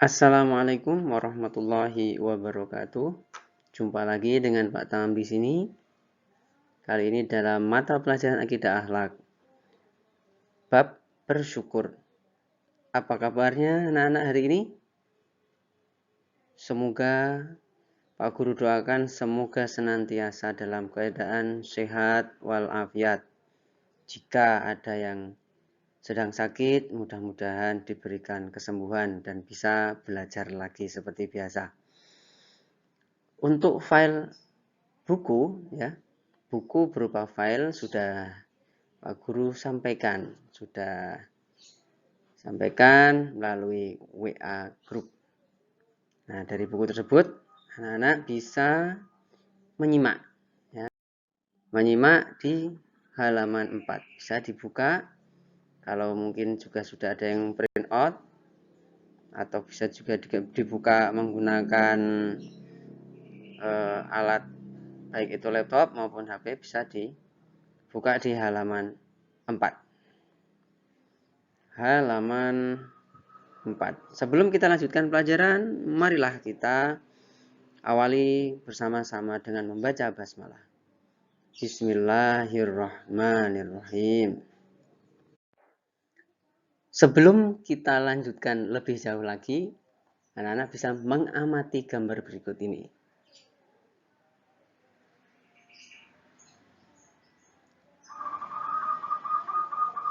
Assalamualaikum warahmatullahi wabarakatuh. Jumpa lagi dengan Pak Tamam di sini. Kali ini dalam mata pelajaran akidah akhlak. Bab bersyukur. Apa kabarnya anak-anak hari ini? Semoga Pak Guru doakan semoga senantiasa dalam keadaan sehat walafiat. Jika ada yang sedang sakit, mudah-mudahan diberikan kesembuhan dan bisa belajar lagi seperti biasa. Untuk file buku, ya, buku berupa file sudah Pak Guru sampaikan melalui WA Group. Nah, dari buku tersebut anak-anak bisa menyimak, ya. Menyimak di halaman 4. Bisa dibuka, kalau mungkin juga sudah ada yang print out, atau bisa juga dibuka menggunakan alat baik itu laptop maupun HP, bisa dibuka di halaman 4. Halaman 4. Sebelum kita lanjutkan pelajaran, marilah kita awali bersama-sama dengan membaca basmalah. Bismillahirrahmanirrahim. Sebelum kita lanjutkan lebih jauh lagi, anak-anak bisa mengamati gambar berikut ini.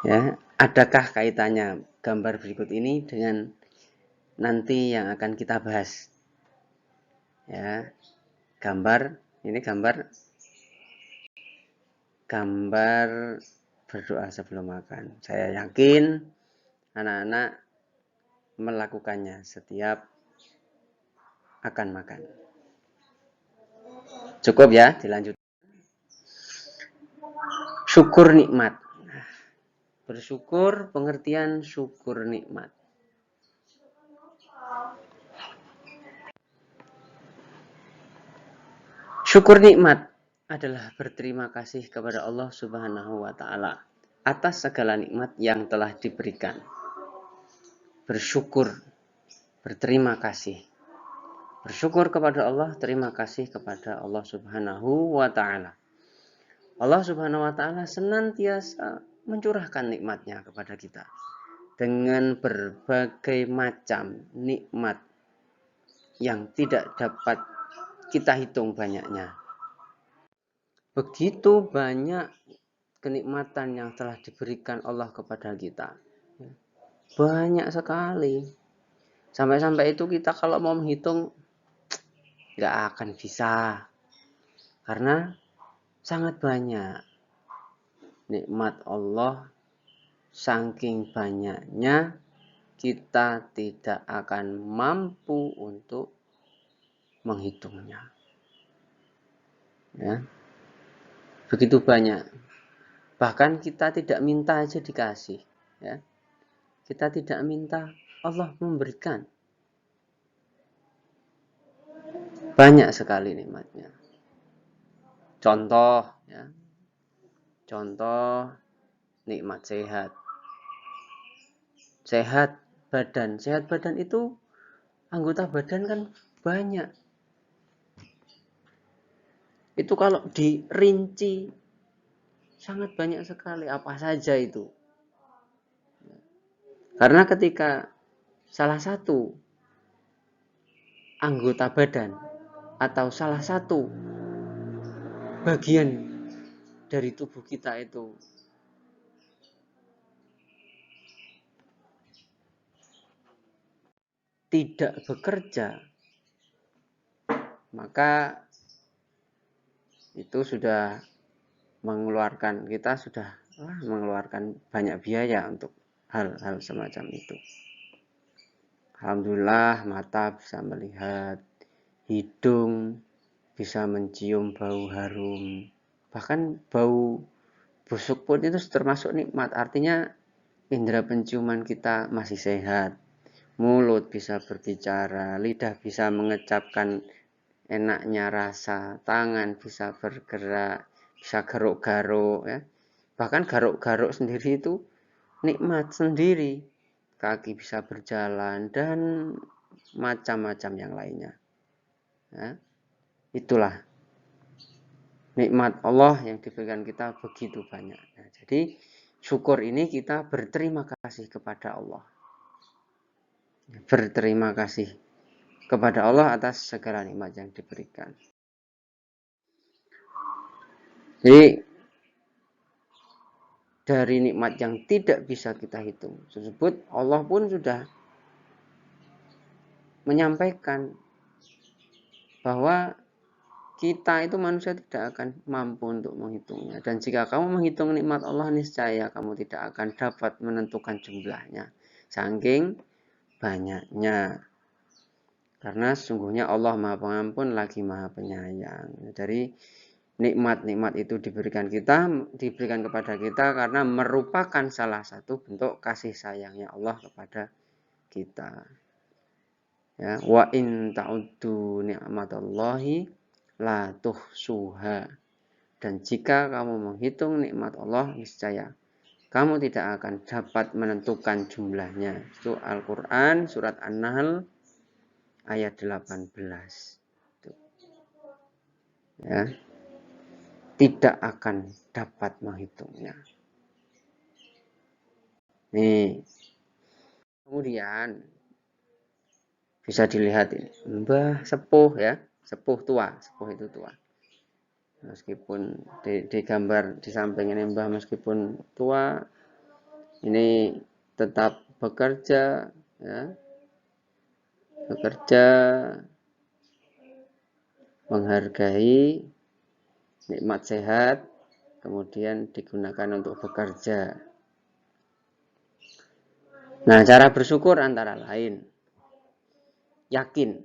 Ya, adakah kaitannya gambar berikut ini dengan nanti yang akan kita bahas? Ya, ini gambar berdoa sebelum makan. Saya yakin anak-anak melakukannya setiap akan makan. Cukup ya, dilanjut. Syukur nikmat. Bersyukur, pengertian syukur nikmat. Syukur nikmat adalah berterima kasih kepada Allah Subhanahu wa taala atas segala nikmat yang telah diberikan. Bersyukur, berterima kasih. Bersyukur kepada Allah, terima kasih kepada Allah Subhanahu wa taala. Allah Subhanahu wa taala senantiasa mencurahkan nikmatnya kepada kita dengan berbagai macam nikmat yang tidak dapat kita hitung banyaknya. Begitu banyak kenikmatan yang telah diberikan Allah kepada kita. Banyak sekali. Sampai-sampai itu kita kalau mau menghitung nggak akan bisa. Karena sangat banyak nikmat Allah, saking banyaknya kita tidak akan mampu untuk menghitungnya. Ya. Begitu banyak. Bahkan kita tidak minta aja dikasih, ya. Kita tidak minta, Allah memberikan. Banyak sekali nikmatnya. Contoh, ya. Contoh nikmat sehat. Sehat badan itu anggota badan kan banyak. Itu kalau dirinci sangat banyak sekali, apa saja itu. Karena ketika salah satu anggota badan atau salah satu bagian dari tubuh kita itu tidak bekerja, maka itu sudah mengeluarkan banyak biaya untuk hal-hal semacam itu. Alhamdulillah mata bisa melihat, hidung bisa mencium bau harum, bahkan bau busuk pun itu termasuk nikmat. Artinya indera penciuman kita masih sehat, mulut bisa berbicara, lidah bisa mengecapkan enaknya rasa, tangan bisa bergerak, bisa garuk-garuk, ya. Bahkan garuk-garuk sendiri itu nikmat sendiri. Kaki bisa berjalan dan macam-macam yang lainnya. Ya, itulah nikmat Allah yang diberikan kita begitu banyak. Nah, jadi syukur ini kita berterima kasih kepada Allah. Berterima kasih kepada Allah atas segala nikmat yang diberikan. Jadi dari nikmat yang tidak bisa kita hitung tersebut, Allah pun sudah menyampaikan bahwa kita itu manusia tidak akan mampu untuk menghitungnya. Dan jika kamu menghitung nikmat Allah, niscaya kamu tidak akan dapat menentukan jumlahnya. Saking banyaknya. Karena sesungguhnya Allah Maha Pengampun lagi Maha Penyayang. Dari nikmat-nikmat itu diberikan kepada kita karena merupakan salah satu bentuk kasih sayangnya Allah kepada kita. Ya, wa in ta'uddu ni'matallahi la tuhsuha. Dan jika kamu menghitung nikmat Allah, niscaya kamu tidak akan dapat menentukan jumlahnya. Itu Al-Quran surat An-Nahl ayat 18. Ya, tidak akan dapat menghitungnya. Nih, kemudian bisa dilihat ini, Mbah sepuh ya, sepuh itu tua. Meskipun di gambar di samping ini Mbah meskipun tua, ini tetap bekerja, ya, bekerja, menghargai nikmat sehat, kemudian digunakan untuk bekerja. Nah, cara bersyukur antara lain yakin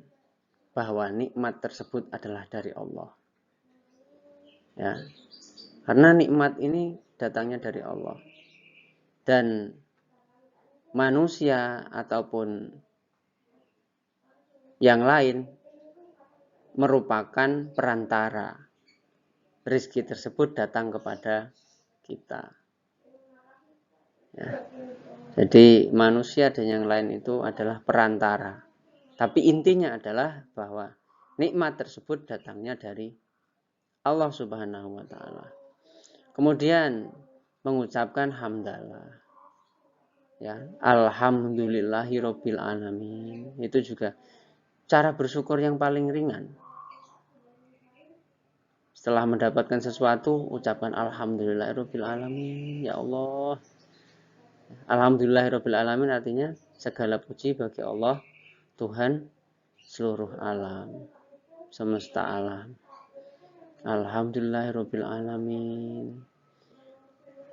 bahwa nikmat tersebut adalah dari Allah. Ya. Karena nikmat ini datangnya dari Allah. Dan manusia ataupun yang lain merupakan perantara. Rizki tersebut datang kepada kita. Ya. Jadi manusia dan yang lain itu adalah perantara. Tapi intinya adalah bahwa nikmat tersebut datangnya dari Allah Subhanahu wa taala. Kemudian mengucapkan hamdalah. Ya, alhamdulillahirabbil alamin. Itu juga cara bersyukur yang paling ringan. Setelah mendapatkan sesuatu, ucapkan alhamdulillahirabbil alamin. Ya Allah. Alhamdulillahirabbil alamin artinya segala puji bagi Allah, Tuhan seluruh alam, semesta alam. Alhamdulillahirabbil alamin.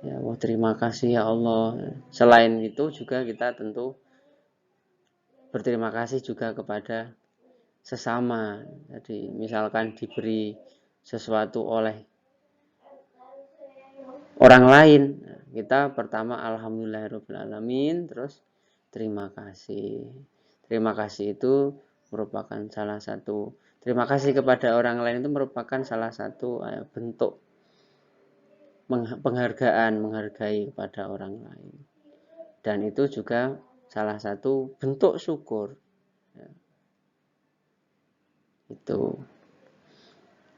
Ya Allah, terima kasih ya Allah. Selain itu juga kita tentu berterima kasih juga kepada sesama. Jadi misalkan diberi sesuatu oleh orang lain, kita pertama alhamdulillahirabbil alamin, terus terima kasih. Terima kasih itu merupakan salah satu, terima kasih kepada orang lain itu merupakan salah satu bentuk menghargai kepada orang lain. Dan itu juga salah satu bentuk syukur. Ya. Itu.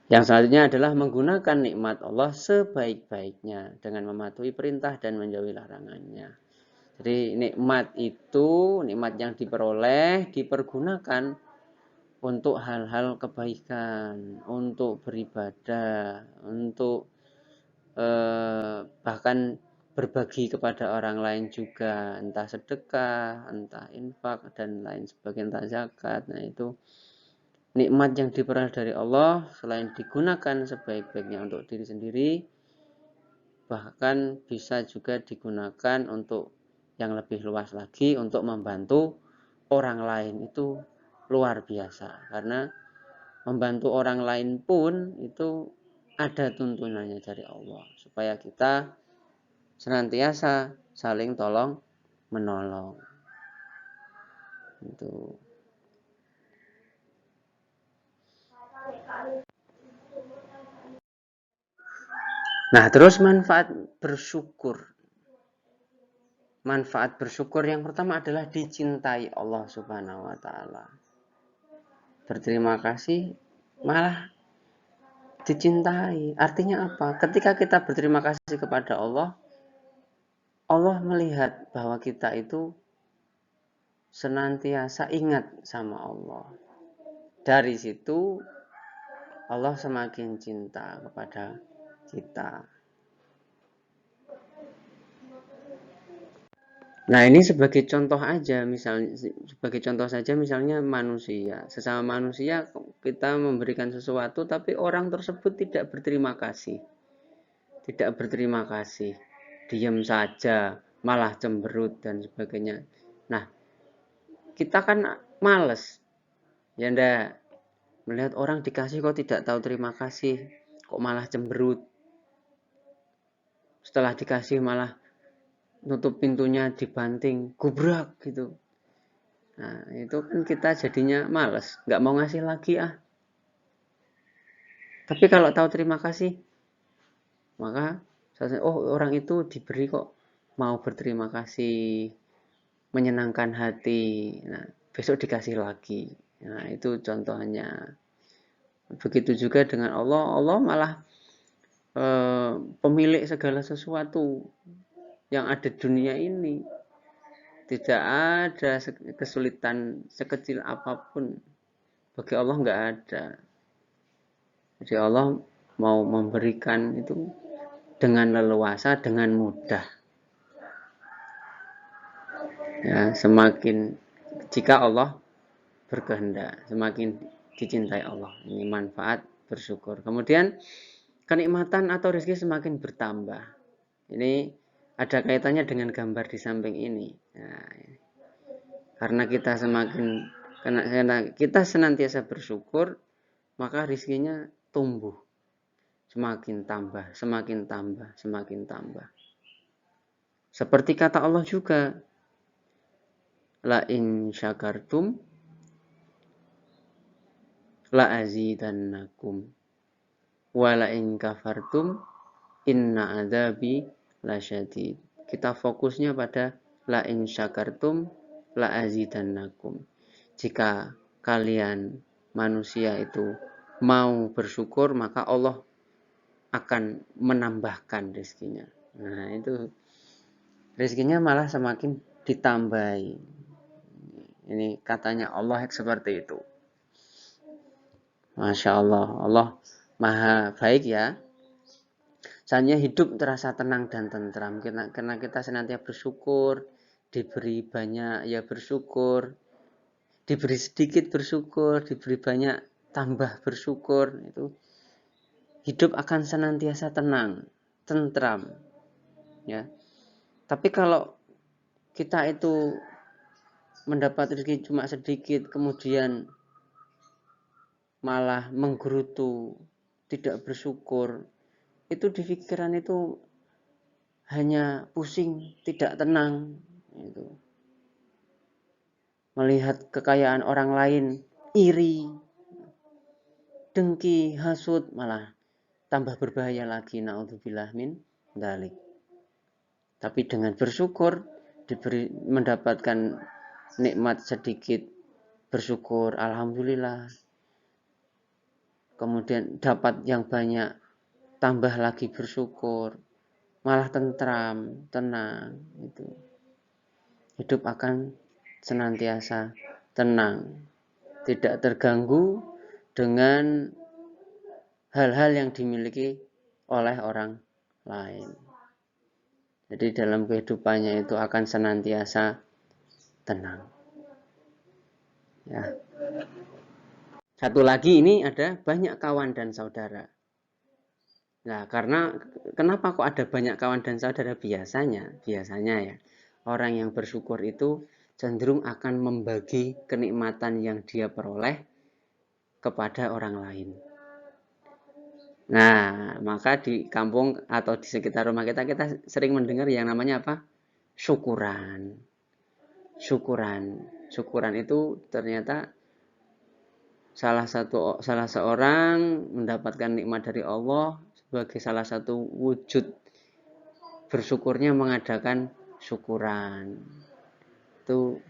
Yang selanjutnya adalah menggunakan nikmat Allah sebaik-baiknya dengan mematuhi perintah dan menjauhi larangannya. Jadi nikmat itu, nikmat yang diperoleh, dipergunakan untuk hal-hal kebaikan, untuk beribadah, untuk bahkan berbagi kepada orang lain juga, entah sedekah, entah infak dan lain sebagainya, entah zakat. Nah, itu nikmat yang diperoleh dari Allah selain digunakan sebaik-baiknya untuk diri sendiri, bahkan bisa juga digunakan untuk yang lebih luas lagi untuk membantu orang lain. Itu luar biasa, karena membantu orang lain pun itu ada tuntunannya dari Allah supaya kita senantiasa saling tolong menolong. Itu. Nah, terus manfaat bersyukur. manfaat bersyukur yang pertama adalah dicintai Allah Subhanahu wa taala. Berterima kasih malah dicintai. Artinya apa? Ketika kita berterima kasih kepada Allah, Allah melihat bahwa kita itu senantiasa ingat sama Allah. Dari situ Allah semakin cinta kepada kita. Nah, ini sebagai contoh aja, misalnya sebagai contoh saja misalnya manusia. Sesama manusia kita memberikan sesuatu tapi orang tersebut tidak berterima kasih. Tidak berterima kasih. Diam saja, malah cemberut dan sebagainya. Nah, kita kan males. Ya ndak, melihat orang dikasih kok tidak tahu terima kasih, kok malah cemberut. Setelah dikasih malah nutup pintunya dibanting, gubrak gitu. Nah, itu kan kita jadinya males, nggak mau ngasih lagi ah. Tapi kalau tahu terima kasih, maka oh orang itu diberi kok, mau berterima kasih, menyenangkan hati. Nah, besok dikasih lagi. Nah, itu contohnya. Begitu juga dengan Allah, Allah malah pemilik segala sesuatu yang ada di dunia ini. Tidak ada kesulitan sekecil apapun. Bagi Allah nggak ada. Jadi Allah mau memberikan itu dengan leluasa, dengan mudah. Ya, semakin jika Allah berkehendak, semakin dicintai Allah. Ini manfaat bersyukur. Kemudian kenikmatan atau rezeki semakin bertambah. Ini ada kaitannya dengan gambar di samping ini. Nah, karena kita senantiasa bersyukur, maka rezekinya tumbuh, semakin tambah, semakin tambah, semakin tambah. Seperti kata Allah juga, la in syakartum la azidannakum wa la in kafartum inna adzabi lasyadid. Kita fokusnya pada la in syakartum la azidannakum. Jika kalian manusia itu mau bersyukur, maka Allah akan menambahkan rezekinya. Nah, itu rezekinya malah semakin ditambahi. Ini katanya Allah seperti itu. Masya Allah, Allah maha baik ya. Soalnya hidup terasa tenang dan tentram karena kita senantiasa bersyukur, diberi banyak ya bersyukur, diberi sedikit bersyukur, diberi banyak tambah bersyukur. Itu hidup akan senantiasa tenang, tentram. Ya. Tapi kalau kita itu mendapat rezeki cuma sedikit, kemudian malah menggerutu, tidak bersyukur, itu di pikiran itu hanya pusing, tidak tenang. Itu. Melihat kekayaan orang lain, iri, dengki, hasut, malah tambah berbahaya lagi. Na'udzubillah min dzalik. Tapi dengan bersyukur, mendapatkan nikmat sedikit, bersyukur, alhamdulillah. Kemudian dapat yang banyak, tambah lagi bersyukur, malah tentram, tenang. Itu. Hidup akan senantiasa tenang, tidak terganggu dengan hal-hal yang dimiliki oleh orang lain. Jadi dalam kehidupannya itu akan senantiasa tenang. Ya. Satu lagi ini ada banyak kawan dan saudara. Nah, karena kenapa kok ada banyak kawan dan saudara biasanya ya orang yang bersyukur itu cenderung akan membagi kenikmatan yang dia peroleh kepada orang lain. Nah, maka di kampung atau di sekitar rumah kita sering mendengar yang namanya apa? Syukuran. Syukuran itu ternyata salah seorang mendapatkan nikmat dari Allah sebagai salah satu wujud bersyukurnya mengadakan syukuran. Itu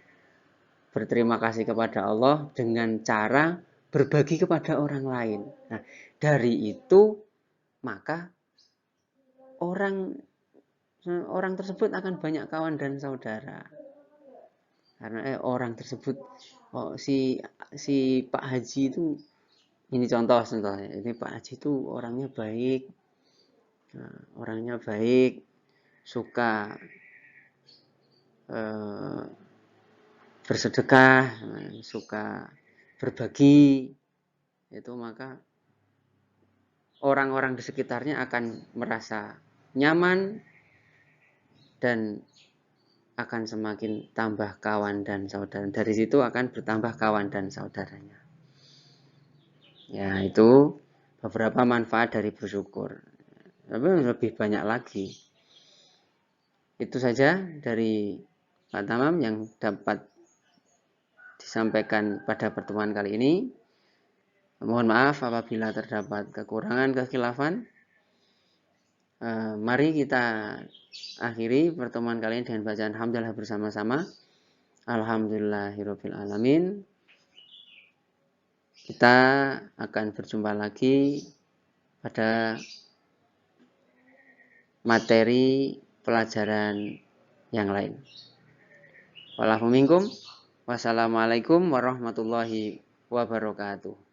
berterima kasih kepada Allah dengan cara berbagi kepada orang lain. Nah, dari itu maka orang tersebut akan banyak kawan dan saudara. Karena orang tersebut, si Pak Haji itu, ini contohnya, ini Pak Haji itu orangnya baik, suka bersedekah, suka berbagi, itu maka orang-orang di sekitarnya akan merasa nyaman dan akan semakin tambah kawan dan saudara. Dari situ akan bertambah kawan dan saudaranya. Ya, itu beberapa manfaat dari bersyukur. Tapi lebih banyak lagi. Itu saja dari Pak Tamam yang dapat disampaikan pada pertemuan kali ini. Mohon maaf apabila terdapat kekurangan, kekhilafan. Mari kita akhiri pertemuan kali ini dengan bacaan hamdalah bersama-sama. Alhamdulillahirabbil alamin. Kita akan berjumpa lagi pada materi pelajaran yang lain. Wassalamualaikum warahmatullahi wabarakatuh.